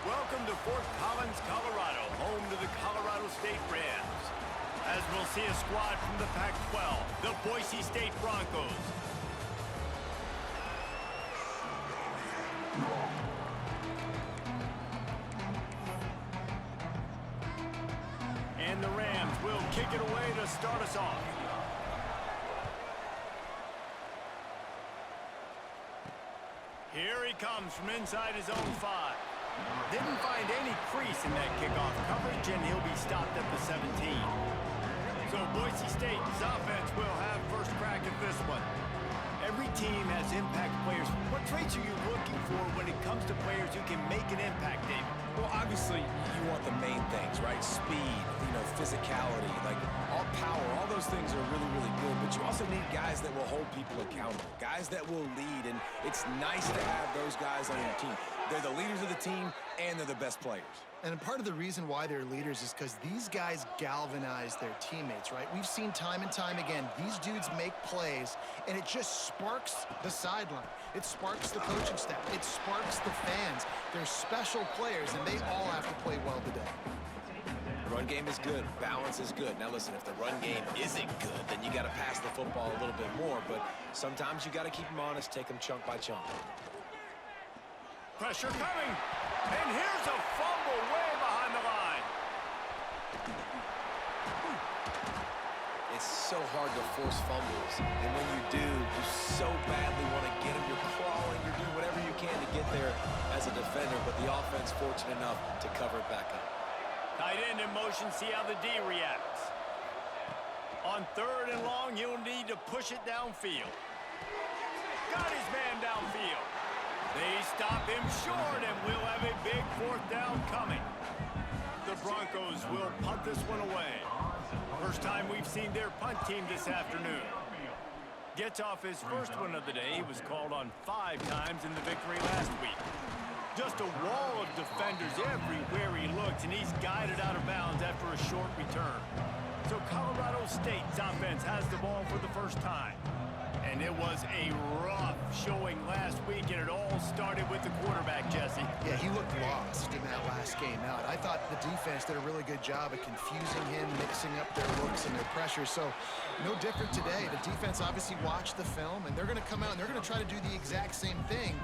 Welcome to Fort Collins, Colorado, home to the Colorado State Rams. As we'll see a squad from the Pac-12, the Boise State Broncos. And the Rams will kick it away to start us off. Here he comes from inside his own 5. Didn't find any crease in that kickoff coverage, and he'll be stopped at the 17. So Boise State's offense will have first crack at this one. Every team has impact players. What traits are you looking for when it comes to players who can make an impact, David? Well, obviously, you want the main things, right? Speed, physicality, like all power, all those things are really, really good. But you also need guys that will hold people accountable, guys that will lead. And it's nice to have those guys on your team. They're the leaders of the team, and they're the best players. And part of the reason why they're leaders is because these guys galvanize their teammates, right? We've seen time and time again, these dudes make plays, and it just sparks the sideline. It sparks the coaching staff. It sparks the fans. They're special players, and they all have to play well today. The run game is good. Balance is good. Now, listen, if the run game isn't good, then you got to pass the football a little bit more. But sometimes you got to keep them honest, take them chunk by chunk. Pressure coming, and here's a fumble way behind the line. It's so hard to force fumbles, and when you do, you so badly want to get them. You're crawling, you're doing whatever you can to get there as a defender, but the offense fortunate enough to cover it back up. Tight end in motion, see how the D reacts. On 3rd and long, he'll need to push it downfield. Got his man downfield. They stop him short, and we'll have a big 4th down coming. The Broncos will punt this one away. First time we've seen their punt team this afternoon. Gets off his first one of the day. He was called on 5 times in the victory last week. Just a wall of defenders everywhere he looks, and he's guided out of bounds after a short return. So Colorado State's offense has the ball for the first time. And it was a rough showing last week, and it all started with the quarterback, Jesse. Yeah, he looked lost in that last game out. I thought the defense did a really good job of confusing him, mixing up their looks and their pressure. So no different today. The defense obviously watched the film, and they're going to come out and they're going to try to do the exact same thing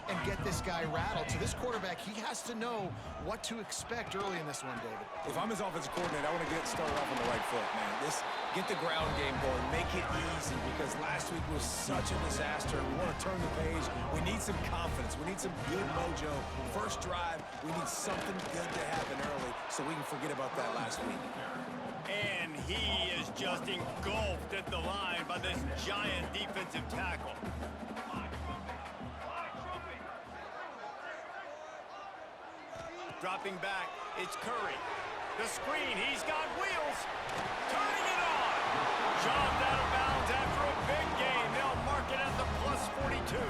and get this guy rattled. So this quarterback, he has to know what to expect early in this one, David. If I'm his offensive coordinator, I want to get started off on the right foot, man. Get the ground game going, make it easy, because last week was such a disaster. We want to turn the page. We need some confidence. We need some good mojo. First drive, we need something good to happen early so we can forget about that last week. And he is just engulfed at the line by this giant defensive tackle. Dropping back, it's Curry. The screen, he's got wheels. Turning it on. Shoved out of bounds after a big gain. They'll mark it at the +42.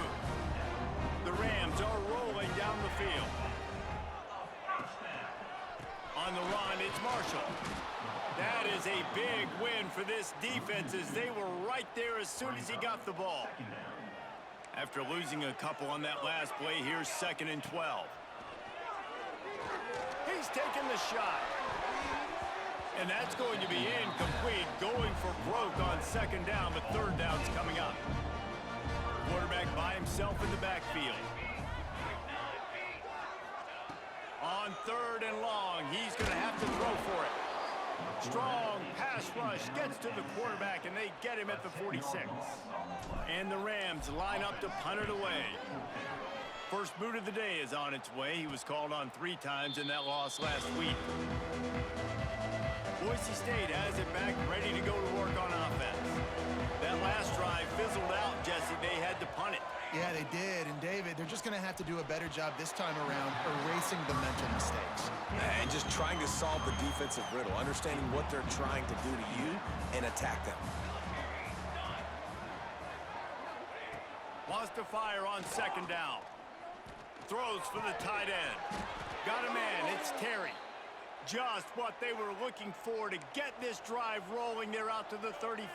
The Rams are rolling down the field. On the run, it's Marshall. That is a big win for this defense, as they were right there as soon as he got the ball. After losing a couple on that last play, here's 2nd and 12. He's taking the shot. And that's going to be incomplete, going for broke on 2nd down, but 3rd down's coming up. Quarterback by himself in the backfield. On 3rd and long, he's going to have to throw for it. Strong pass rush gets to the quarterback, and they get him at the 46. And the Rams line up to punt it away. First boot of the day is on its way. He was called on 3 times in that loss last week. Boise State has it back, ready to go to work on offense. That last drive fizzled out, Jesse. They had to punt it. Yeah, they did. And, David, they're just going to have to do a better job this time around erasing the mental mistakes. And just trying to solve the defensive riddle, understanding what they're trying to do to you and attack them. Wants to fire on 2nd down. Throws for the tight end. Got a man. It's Terry. Just what they were looking for to get this drive rolling. They're out to the 35.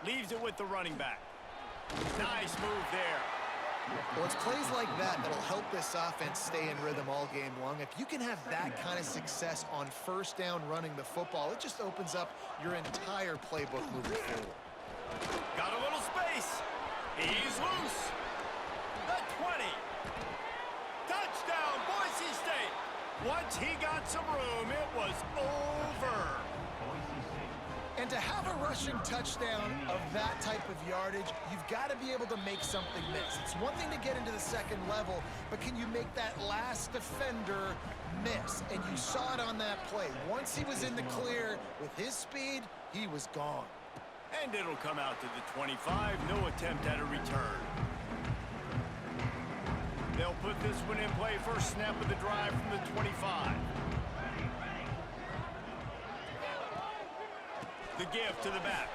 Leaves it with the running back. Nice move there. Well, it's plays like that that'll help this offense stay in rhythm all game long. If you can have that kind of success on first down running the football, it just opens up your entire playbook moving forward. Got a little space. He's loose. The 20. Touchdown, Boise State. Once he got some room, it was over. And to have a rushing touchdown of that type of yardage, you've got to be able to make something miss. It's one thing to get into the second level, but can you make that last defender miss? And you saw it on that play. Once he was in the clear with his speed, he was gone. And it'll come out to the 25. No attempt at a return. They'll put this one in play first snap of the drive from the 25. The give to the back.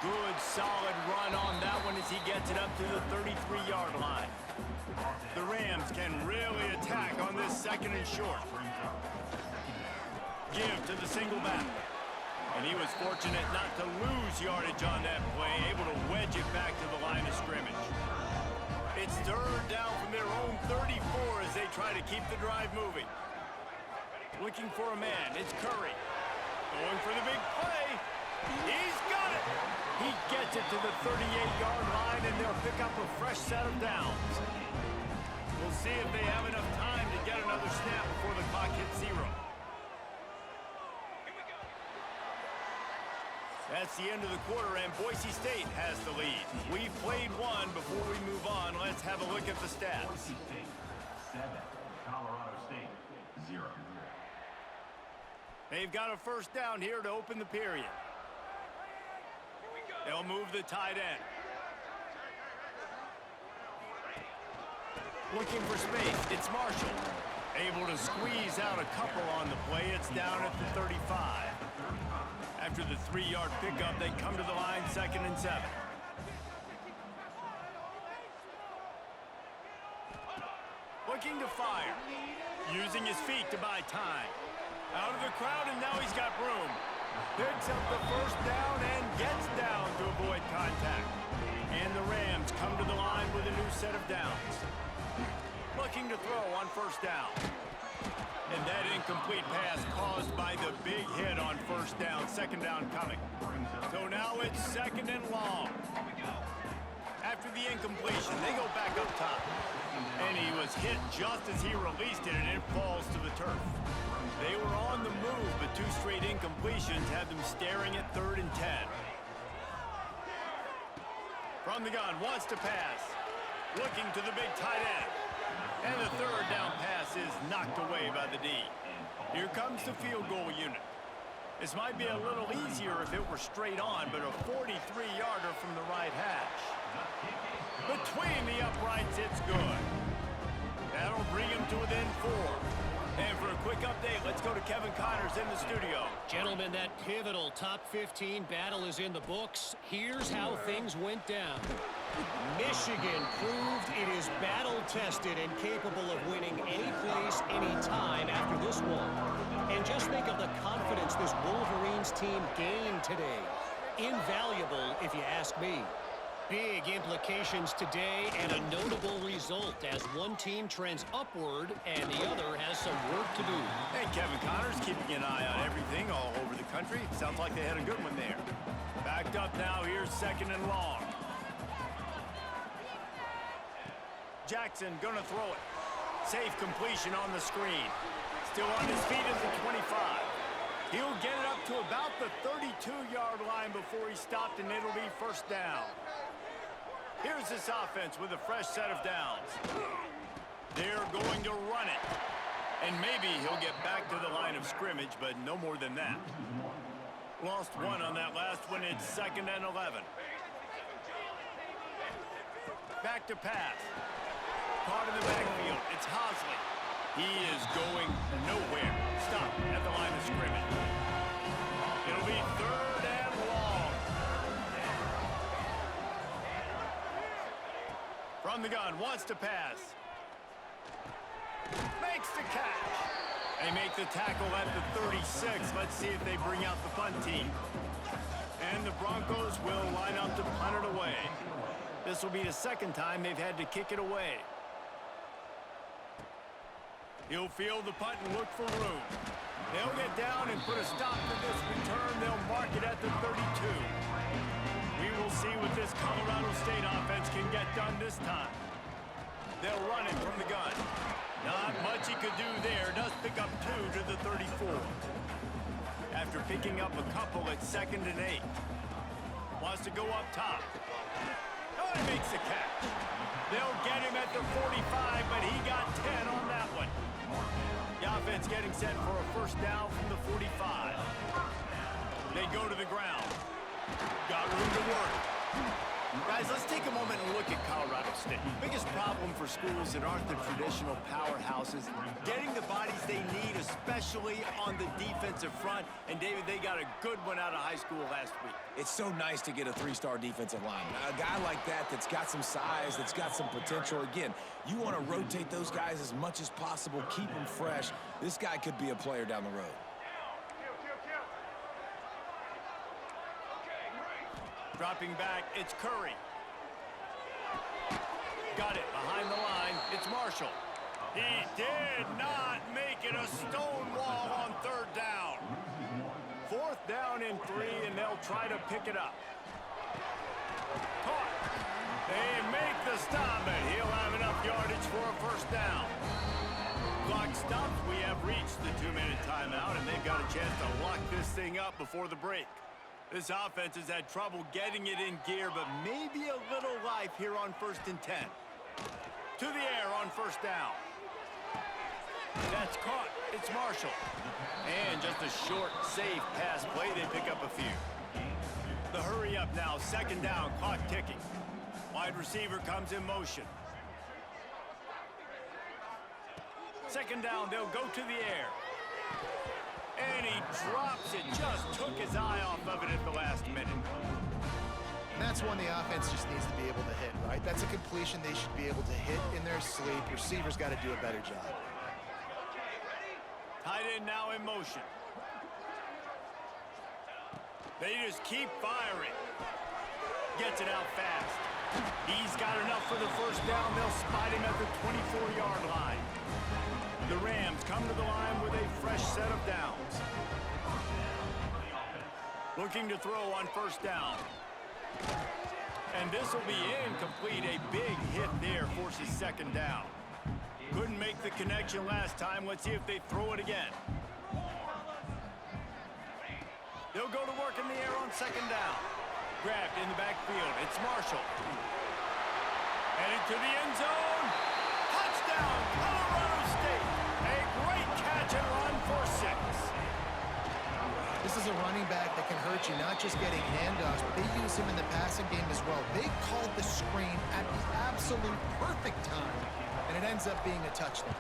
Good, solid run on that one as he gets it up to the 33-yard line. The Rams can really attack on this second and short. Give to the single back. And he was fortunate not to lose yardage on that play, able to wedge it back to the line of scrimmage. It's third down from their own 34 as they try to keep the drive moving. Looking for a man, it's Curry. Going for the big play. He's got it. He gets it to the 38-yard line, and they'll pick up a fresh set of downs. We'll see if they have enough time to get another snap before the clock hits 0. That's the end of the quarter, and Boise State has the lead. We've played one. Before we move on, let's have a look at the stats. Boise State 7, Colorado State 0. They've got a first down here to open the period. They'll move the tight end. Looking for space, it's Marshall. Able to squeeze out a couple on the play. It's down at the 35. After the 3-yard pickup, they come to the line, 2nd and 7. Looking to fire. Using his feet to buy time. Out of the crowd, and now he's got room. Picks up the first down and gets down to avoid contact. And the Rams come to the line with a new set of downs. Looking to throw on first down. And that incomplete pass caused by the big hit on first down. Second down coming. So now it's 2nd and long. After the incompletion, they go back up top. And he was hit just as he released it, and it falls to the turf. They were on the move, but 2 straight incompletions had them staring at 3rd and 10. From the gun, wants to pass. Looking to the big tight end. And the 3rd down pass is knocked away by the D. Here comes the field goal unit. This might be a little easier if it were straight on, but a 43-yarder from the right hash. Between the uprights, it's good. That'll bring him to within 4. And for a quick update, let's go to Kevin Connors in the studio. Gentlemen, that pivotal top 15 battle is in the books. Here's how things went down. Michigan proved it is battle-tested and capable of winning any place, any time after this one. And just think of the confidence this Wolverines team gained today. Invaluable, if you ask me. Big implications today and a notable result as one team trends upward and the other has some work to do. Hey, Kevin Connors keeping an eye on everything all over the country. Sounds like they had a good one there. Backed up now, here's 2nd and long. Jackson gonna throw it. Safe completion on the screen. Still on his feet at the 25. He'll get it up to about the 32-yard line before he stopped, and it'll be first down. Here's this offense with a fresh set of downs. They're going to run it. And maybe he'll get back to the line of scrimmage, but no more than that. Lost one on that last one. It's 2nd and 11. Back to pass. Caught in the backfield. It's Hosley. He is going nowhere. Stop at the line of scrimmage. It'll be 3rd and long. From the gun, wants to pass. Makes the catch. They make the tackle at the 36. Let's see if they bring out the punt team. And the Broncos will line up to punt it away. The This will be the second time they've had to kick it away. He'll field the punt and look for room. They'll get down and put a stop to this return. They'll mark it at the 32. We will see what this Colorado State offense can get done this time. They'll run it from the gun. Not much he could do there. Does pick up 2 to the 34. After picking up a couple at 2nd and 8. Wants to go up top. Oh, he makes the catch. They'll get him at the 45, but he got 10 on that one. The offense getting set for a first down from the 45. They go to the ground. Got room to work. Guys, let's take a moment and look at Colorado State. Biggest problem for schools that aren't the traditional powerhouses, getting the bodies they need, especially on the defensive front. And, David, they got a good one out of high school last week. It's so nice to get a 3-star defensive lineman. A guy like that's got some size, that's got some potential. Again, you want to rotate those guys as much as possible, keep them fresh. This guy could be a player down the road. Dropping back, it's Curry. Got it behind the line. It's Marshall. He did not make it a stone wall on 3rd down. 4th down and 3, and they'll try to pick it up. Caught. They make the stop, and he'll have enough yardage for a first down. Clock stops. We have reached the 2-minute timeout, and they've got a chance to lock this thing up before the break. This offense has had trouble getting it in gear, but maybe a little life here on 1st and 10. To the air on 1st down. That's caught. It's Marshall. And just a short, safe pass play. They pick up a few. The hurry up now. 2nd down. Clock ticking. Wide receiver comes in motion. 2nd down. They'll go to the air. And he drops it. Just took his eye off of it at the last minute. And that's one the offense just needs to be able to hit, right? That's a completion they should be able to hit in their sleep. Receivers got to do a better job. Tight end now in motion. They just keep firing. Gets it out fast. He's got enough for the first down. They'll spot him at the 24-yard line. The Rams come to the line with a fresh set of downs. Looking to throw on 1st down. And this will be incomplete. A big hit there forces 2nd down. Couldn't make the connection last time. Let's see if they throw it again. They'll go to work in the air on 2nd down. Grabbed in the backfield. It's Marshall. Headed to the end zone. Touchdown, Colorado State. A great catch and run for 6. This is a running back that can hurt you, not just getting handoffs, but they use him in the passing game as well. They called the screen at the absolute perfect time, and it ends up being a touchdown.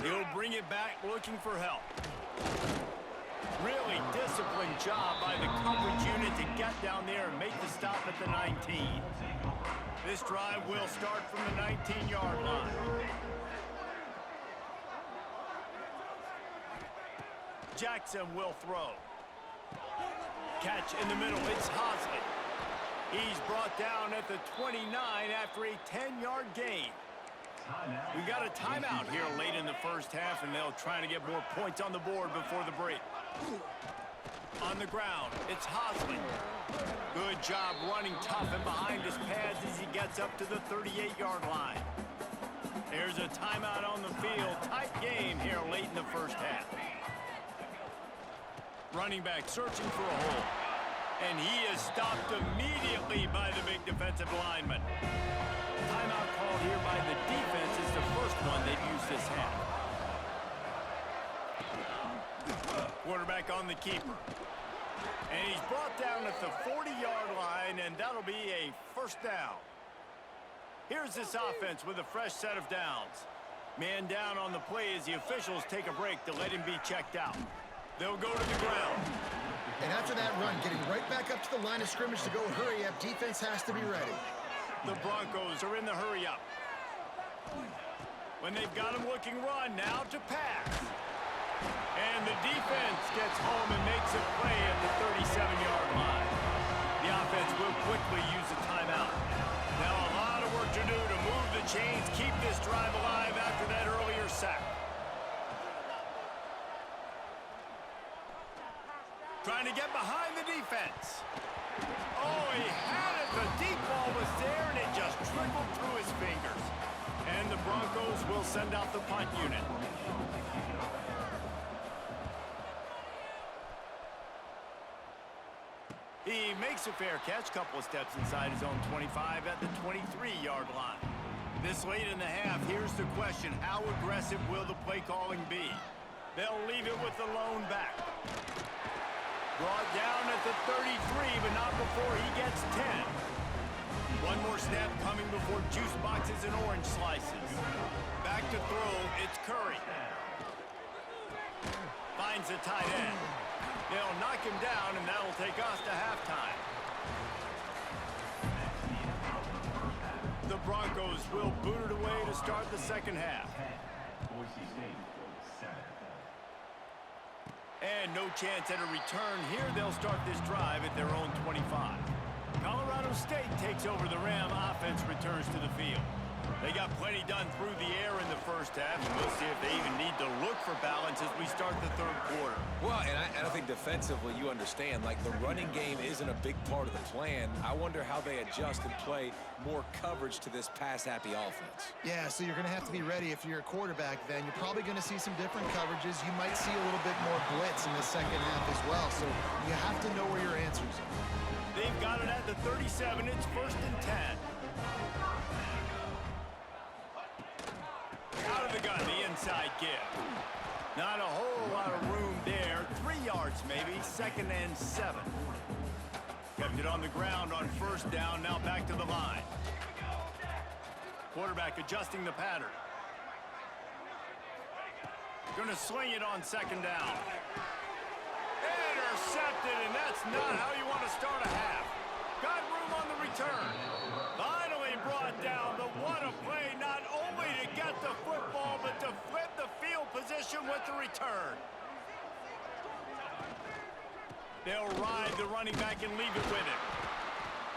He'll bring it back looking for help. Really disciplined job by the coverage unit to get down there and make the stop at the 19. This drive will start from the 19-yard line. Jackson will throw. Catch in the middle. It's Hosley. He's brought down at the 29 after a 10-yard gain. We got a timeout here late in the first half, and they'll try to get more points on the board before the break. On the ground, it's Hosley. Good job running tough and behind his pads as he gets up to the 38-yard line. There's a timeout on the field. Tight game here late in the first half. Running back searching for a hole. And he is stopped immediately by the big defensive lineman. Timeout called here by the defense is the first one they've used this half. Quarterback on the keeper. And he's brought down at the 40-yard line, and that'll be a first down. Here's this offense with a fresh set of downs. Man down on the play as the officials take a break to let him be checked out. They'll go to the ground. And after that run, getting right back up to the line of scrimmage to go hurry up, defense has to be ready. The Broncos are in the hurry up. When they've got him looking run, now to pass. And the defense gets home and makes a play at the 37-yard line. Broncos will send out the punt unit. He makes a fair catch, couple of steps inside his own 25 at the 23-yard line. This late in the half, here's the question: how aggressive will the play calling be? They'll leave it with the lone back. Brought down at the 33, but not before he gets 10. One more snap coming before juice boxes and orange slices. Back to throw, it's Curry. Finds the tight end. They'll knock him down, and that'll take us to halftime. The Broncos will boot it away to start the second half. And no chance at a return here. They'll start this drive at their own 25. Colorado State takes over the Ram. Offense returns to the field. They got plenty done through the air in the first half, and we'll see if they even need to look for balance as we start the third quarter. Well, and I think defensively, you understand, like, the running game isn't a big part of the plan. I wonder how they adjust and play more coverage to this pass-happy offense. Yeah, so you're going to have to be ready if you're a quarterback then. You're probably going to see some different coverages. You might see a little bit more blitz in the second half as well, so you have to know where your answers are. They've got it at the 37. It's 1st and 10. Out of the gun, the inside give. Not a whole lot of room there. 3 yards maybe, 2nd and 7. Kept it on the ground on 1st down, now back to the line. Quarterback adjusting the pattern. Gonna swing it on 2nd down. Intercepted, and that's not how you want to start a half. Got room on the return. Finally brought down, but what a play, not only to get the football, but to flip the field position with the return. They'll ride the running back and leave it with him.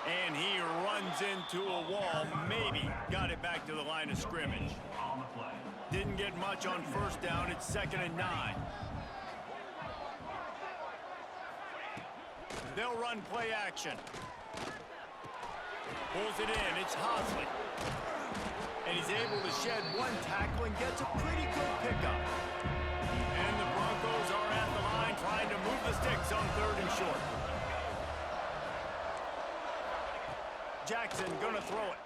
And he runs into a wall, maybe got it back to the line of scrimmage. Didn't get much on 1st down, it's 2nd and 9. They'll run play action. Pulls it in, it's Hosley. And he's able to shed one tackle and gets a pretty good pickup. And the Broncos are at the line trying to move the sticks on 3rd and short. Jackson gonna throw it.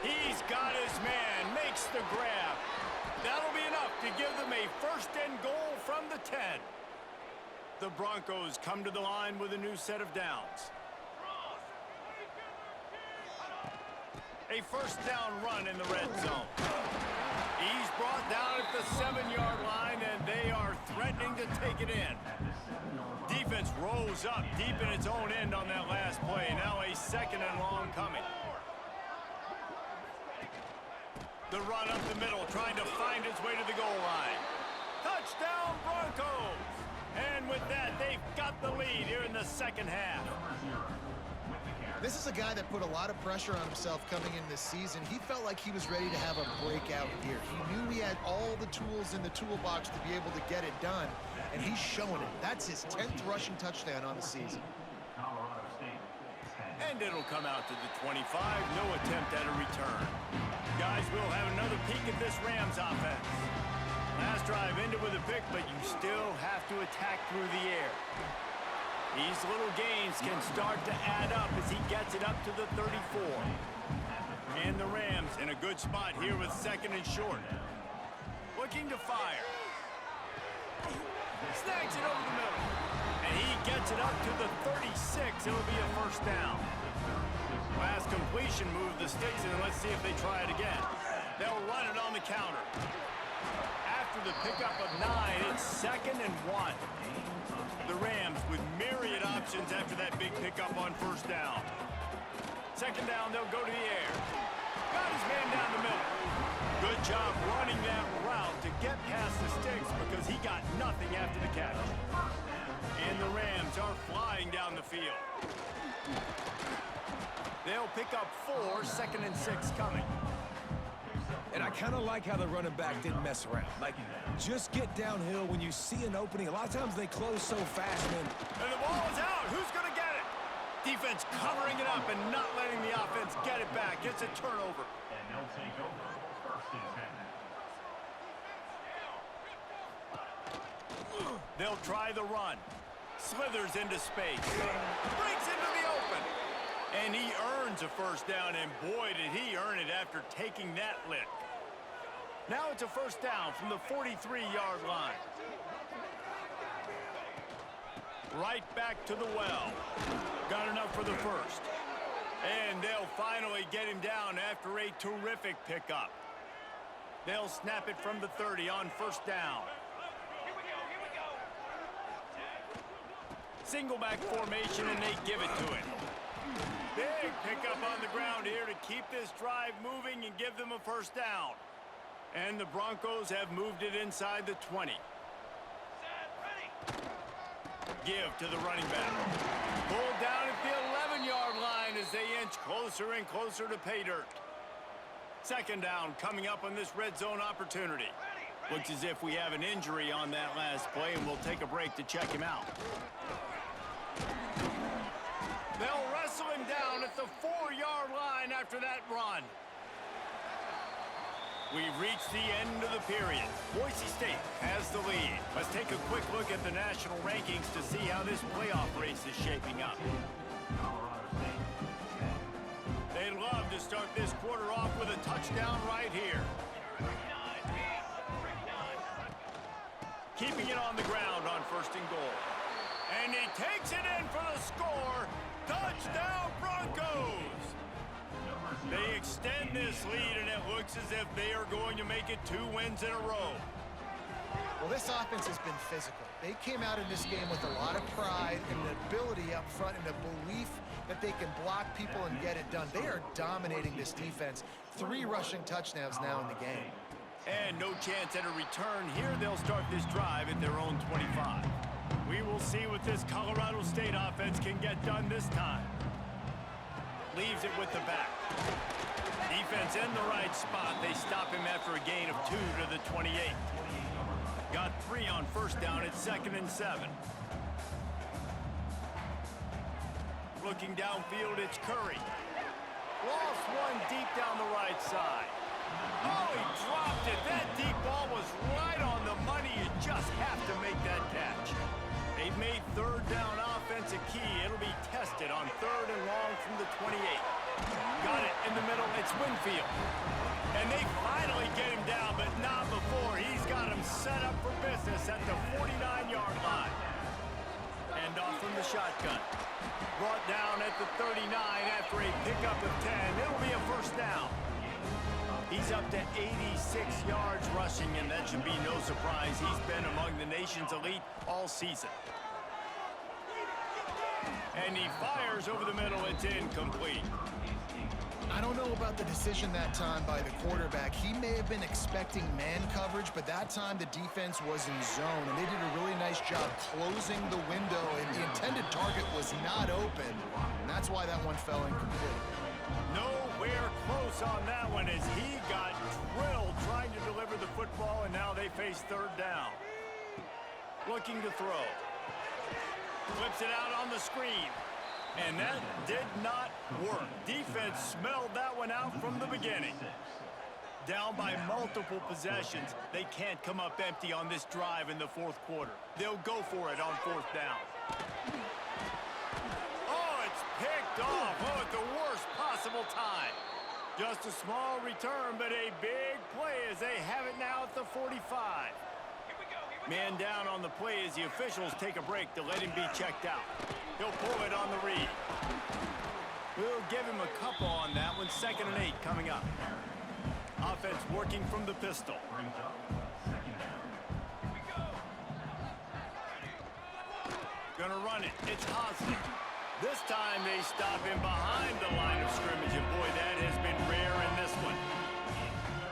He's got his man, makes the grab. That'll be enough to give them a 1st and goal from the 10. The Broncos come to the line with a new set of downs. A 1st down run in the red zone. He's brought down at the 7-yard line, and they are threatening to take it in. Defense rolls up deep in its own end on that last play. Now a 2nd and long coming. The run up the middle, trying to find its way to the goal line. Touchdown, Broncos! And with that, they've got the lead here in the second half. This is a guy that put a lot of pressure on himself coming in this season. He felt like he was ready to have a breakout year. He knew he had all the tools in the toolbox to be able to get it done, and he's showing it. That's his 10th rushing touchdown on the season. And it'll come out to the 25. No attempt at a return. Guys, we'll have another peek at this Rams offense. Last drive ended with a pick, but you still have to attack through the air. These little gains can start to add up as he gets it up to the 34. And the Rams in a good spot here with 2nd and short. Looking to fire. Snags it over the middle. And he gets it up to the 36. It'll be a 1st down. Last completion moved the sticks in, and let's see if they try it again. They'll run it on the counter. After the pickup of 9, it's 2nd and 1. The Rams with myriad options after that big pickup on 1st down. 2nd down, they'll go to the air. Got his man down the middle. Good job running that route to get past the sticks because he got nothing after the catch. And the Rams are flying down the field. They'll pick up 4, 2nd and 6 coming. And I kind of like how the running back didn't mess around. Like, just get downhill when you see an opening. A lot of times they close so fast, man. And the ball is out. Who's going to get it? Defense covering it up and not letting the offense get it back. It's a turnover. And they'll take over 1st and 10. They'll try the run. Slithers into space. Breaks into the open. And he earns a first down, and boy, did he earn it after taking that lick. Now it's a first down from the 43-yard line. Right back to the well. Got enough for the first. And they'll finally get him down after a terrific pickup. They'll snap it from the 30 on first down. Single back formation, and they give it to him. Big pickup on the ground here to keep this drive moving and give them a first down. And the Broncos have moved it inside the 20. Give to the running back. Pulled down at the 11-yard line as they inch closer and closer to pay dirt. Second down coming up on this red zone opportunity. Looks as if we have an injury on that last play, and we'll take a break to check him out. They'll wrestle him down at the 4-yard line after that run. We've reached the end of the period. Boise State has the lead. Let's take a quick look at the national rankings to see how this playoff race is shaping up. They'd love to start this quarter off with a touchdown right here. Keeping it on the ground on first and goal. And he takes it in for the score. Touchdown, Broncos! They extend this lead, and it looks as if they are going to make it 2 wins in a row. Well, this offense has been physical. They came out in this game with a lot of pride and the ability up front and a belief that they can block people and get it done. They are dominating this defense. 3 rushing touchdowns now in the game. And no chance at a return here. They'll start this drive at their own 25. We will see what this Colorado State offense can get done this time. Leaves it with the back. Defense in the right spot. They stop him after a gain of 2 to the 28. Got 3 on first down at 2nd and 7. Looking downfield, it's Curry. Lost one deep down the right side. Oh, he dropped it. That deep ball was right on the money. You just have to make that catch. They've made third down offense a key. It'll be tested on 3rd and long from the 28. Got it in the middle. It's Winfield. And they finally get him down, but not before. He's got him set up for business at the 49-yard line. And off from the shotgun. Brought down at the 39 after a pickup of 10. It'll be a first down. He's up to 86 yards rushing, and that should be no surprise. He's been among the nation's elite all season. And he fires over the middle. It's incomplete. I don't know about the decision that time by the quarterback. He may have been expecting man coverage, but that time the defense was in zone, and they did a really nice job closing the window, and the intended target was not open, and that's why that one fell incomplete. Nowhere close on that one as he got drilled trying to deliver the football, and now they face 3rd down. Looking to throw. Flips it out on the screen. And that did not work. Defense smelled that one out from the beginning. Down by multiple possessions. They can't come up empty on this drive in the 4th quarter. They'll go for it on 4th down. Oh, it's picked off. Oh, at the worst possible time. Just a small return, but a big play as they have it now at the 45. Man down on the play as the officials take a break to let him be checked out. He'll pull it on the read. We'll give him a couple on that one. 2nd and 8 coming up. Offense working from the pistol. Gonna run it. It's Hosley. This time they stop him behind the line of scrimmage, and boy, that has been rare in this one.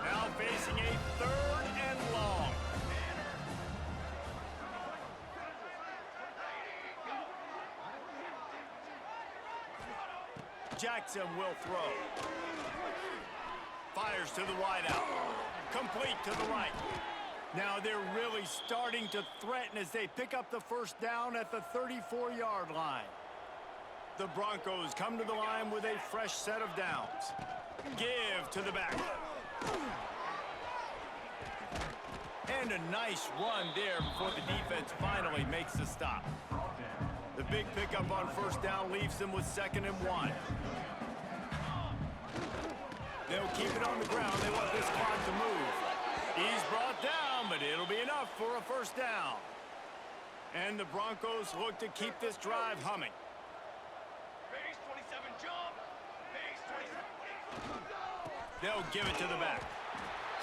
Now facing a 3rd and long. Jackson will throw. Fires to the wideout. Complete to the right. Now they're really starting to threaten as they pick up the first down at the 34-yard line. The Broncos come to the line with a fresh set of downs. Give to the back. And a nice run there before the defense finally makes the stop. The big pickup on first down leaves them with 2nd and 1. They'll keep it on the ground. They want this clock to move. He's brought down, but it'll be enough for a first down. And the Broncos look to keep this drive humming. Base 27 jump. Base 27. They'll give it to the back.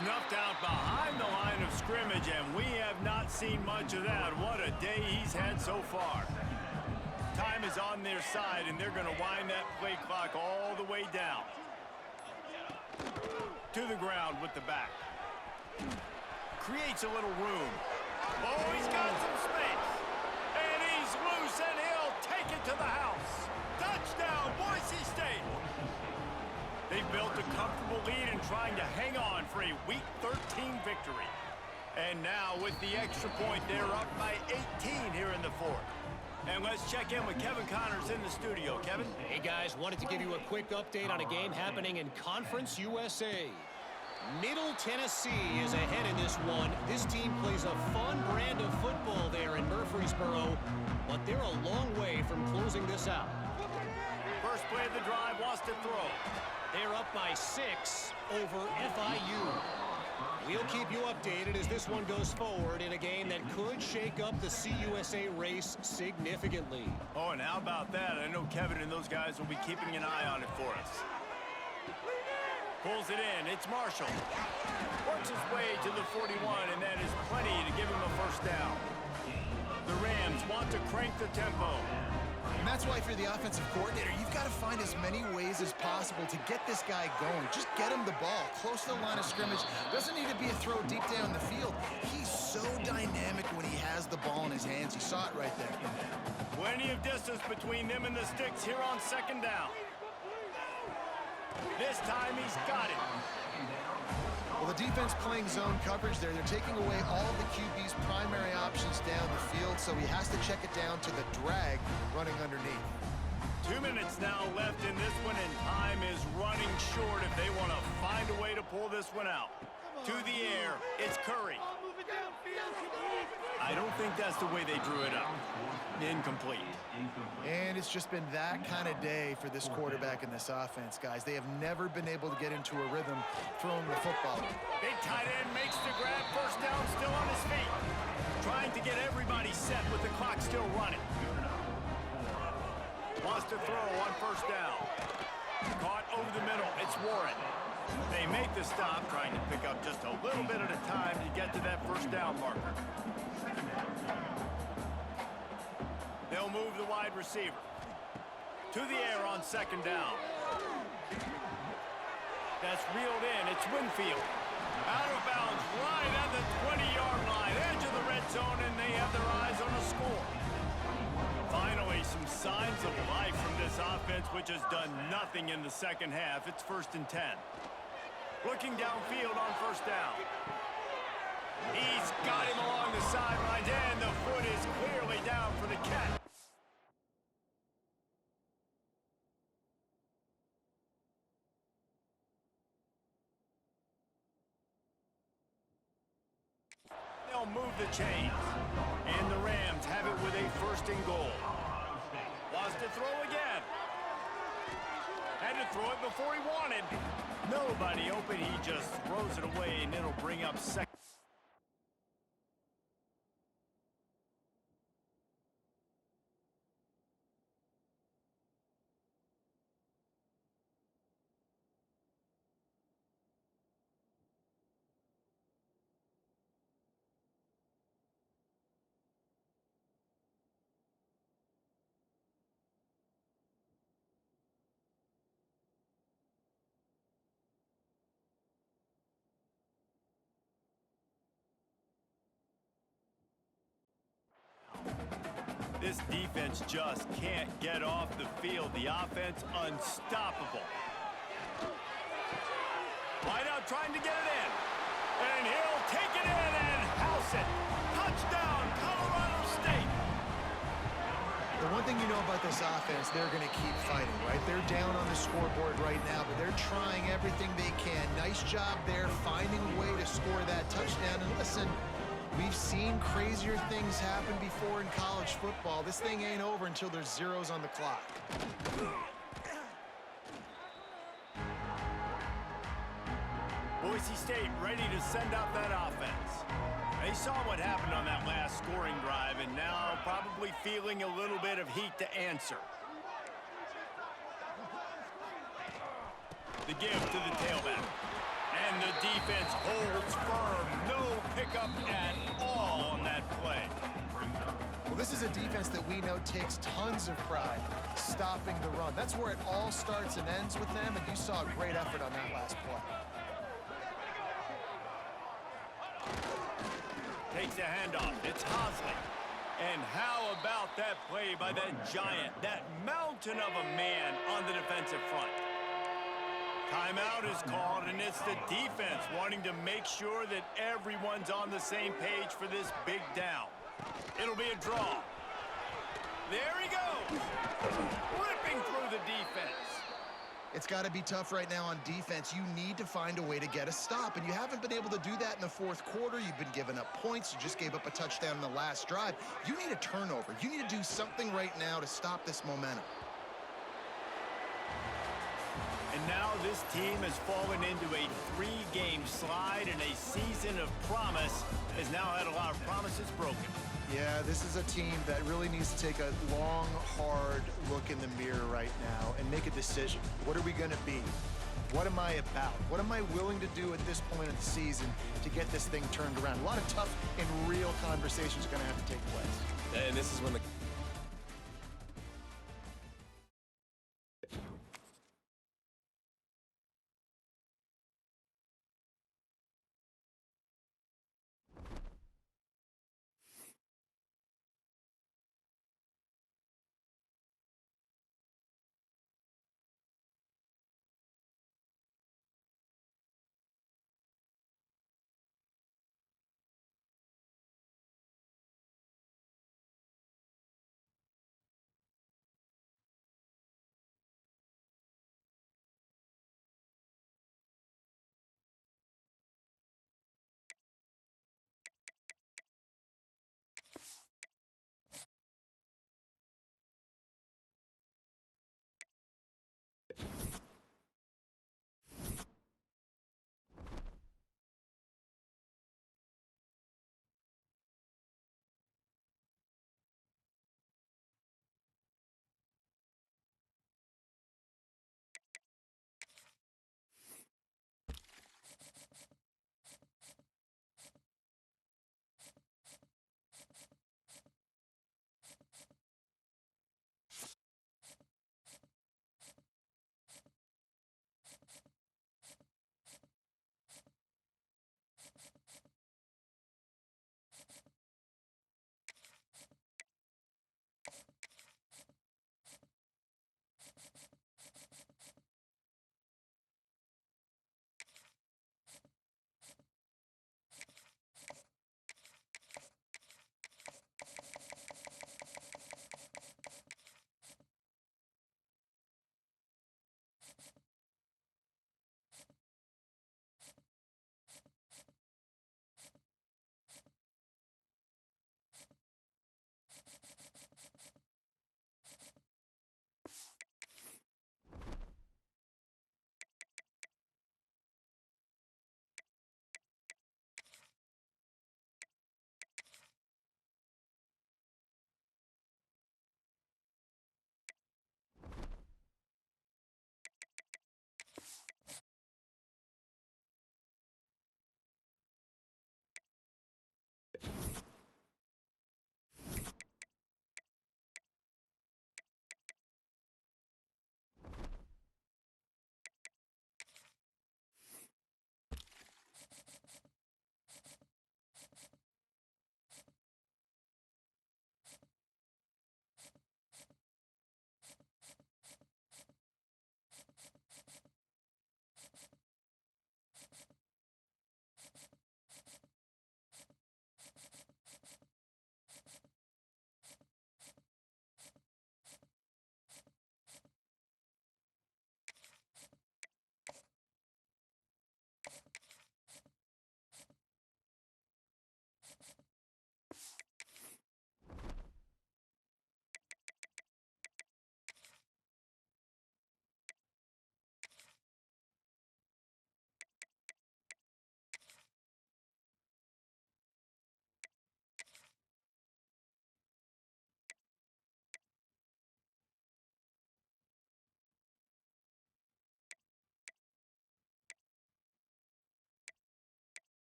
Snuffed out behind the line of scrimmage, and we have not seen much of that. What a day he's had so far. Time is on their side, and they're going to wind that play clock all the way down. To the ground with the back. Creates a little room. Oh, he's got some space. And he's loose, and he'll take it to the house. Touchdown, Boise State. They've built a comfortable lead and trying to hang on for a Week 13 victory. And now with the extra point, they're up by 18 here in the 4th. And let's check in with Kevin Connors in the studio. Kevin? Hey, guys, wanted to give you a quick update on a game happening in Conference USA. Middle Tennessee is ahead in this one. This team plays a fun brand of football there in Murfreesboro, but they're a long way from closing this out. First play of the drive, wants to throw. They're up by 6 over FIU. We'll keep you updated as this one goes forward in a game that could shake up the CUSA race significantly. Oh, and how about that? I know Kevin and those guys will be keeping an eye on it for us. Pulls it in. It's Marshall. Works his way to the 41, and that is plenty to give him a first down. The Rams want to crank the tempo. And that's why if you're the offensive coordinator, you've got to find as many ways as possible to get this guy going. Just get him the ball close to the line of scrimmage. Doesn't need to be a throw deep down the field. He's so dynamic when he has the ball in his hands. You saw it right there. Plenty of distance between them and the sticks here on 2nd down. This time he's got it. Well, the defense playing zone coverage there. They're taking away all of the QB's primary options down the field, so he has to check it down to the drag running underneath. 2 minutes now left in this one, and time is running short if they want to find a way to pull this one out. To the air, it's Curry. I don't think that's the way they drew it up. Incomplete. And it's just been that kind of day for this quarterback and this offense, guys. They have never been able to get into a rhythm throwing the football. Big tight end makes the grab, first down, still on his feet. Trying to get everybody set with the clock still running. Wants to throw on first down. Caught over the middle, it's Warren. They make the stop, trying to pick up just a little bit at a time to get to that first down marker. They'll move the wide receiver. To the air on 2nd down. That's reeled in. It's Winfield. Out of bounds, right at the 20-yard line. Edge of the red zone, and they have their eyes on a score. Finally, some signs of life from this offense, which has done nothing in the second half. It's 1st and 10. Looking downfield on first down. He's got him along the sidelines, and the foot is clearly down for the catch. They'll move the chains. And the Rams have it with a 1st and goal. Wants to throw again. Had to throw it before he wanted. Nobody open. He just throws it away, and it'll bring up 2nd. This defense just can't get off the field. The offense unstoppable. Wideout trying to get it in. And he'll take it in and house it. Touchdown, Colorado State. The one thing you know about this offense, they're going to keep fighting, right? They're down on the scoreboard right now, but they're trying everything they can. Nice job there, finding a way to score that touchdown. And listen, We've seen crazier things happen before in college football. This thing ain't over until there's zeros on the clock. Boise State ready to send out that offense. They saw what happened on that last scoring drive and now probably feeling a little bit of heat to answer. The give to the tailback. And the defense holds firm. No pickup at all on that play. Well, this is a defense that we know takes tons of pride stopping the run. That's where it all starts and ends with them, and you saw a great effort on that last play. Takes a handoff. It's Hosley. And how about that play by that giant, that mountain of a man on the defensive front? Timeout is called, and it's the defense wanting to make sure that everyone's on the same page for this big down. It'll be a draw. There he goes. Ripping through the defense. It's got to be tough right now on defense. You need to find a way to get a stop, and you haven't been able to do that in the fourth quarter. You've been giving up points. You just gave up a touchdown in the last drive. You need a turnover. You need to do something right now to stop this momentum. And now this team has fallen into a 3-game slide, and a season of promise has now had a lot of promises broken. Yeah, this is a team that really needs to take a long, hard look in the mirror right now and make a decision. What are we going to be? What am I about? What am I willing to do at this point of the season to get this thing turned around? A lot of tough and real conversations are going to have to take place. And this is when the